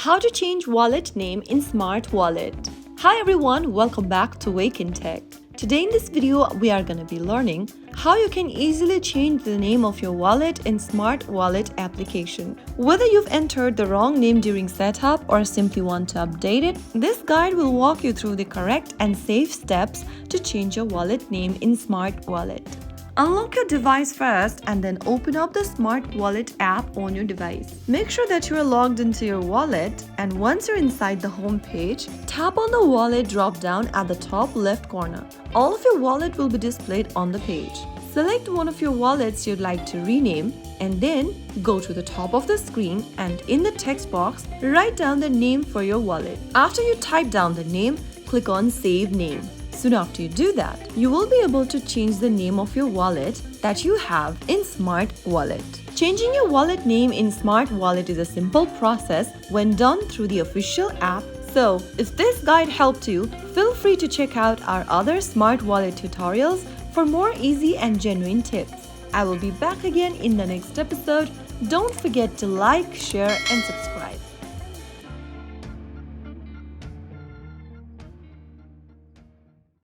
How to change wallet name in Smart Wallet. Hi everyone, welcome back to Wake&Tech. Today in this video, we are going to be learning how you can easily change the name of your wallet in Smart Wallet application. Whether you've entered the wrong name during setup or simply want to update it, this guide will walk you through the correct and safe steps to change your wallet name in Smart Wallet. Unlock your device first and then open up the Smart Wallet app on your device. Make sure that you are logged into your wallet, and once you're inside the home page, tap on the wallet drop-down at the top left corner. All of your wallet will be displayed on the page. Select one of your wallets you'd like to rename and then go to the top of the screen and in the text box, write down the name for your wallet. After you type down the name, click on Save Name. Soon after you do that, you will be able to change the name of your wallet that you have in Smart Wallet. Changing your wallet name in Smart Wallet is a simple process when done through the official app. So, if this guide helped you, feel free to check out our other Smart Wallet tutorials for more easy and genuine tips. I will be back again in the next episode. Don't forget to like, share, and subscribe.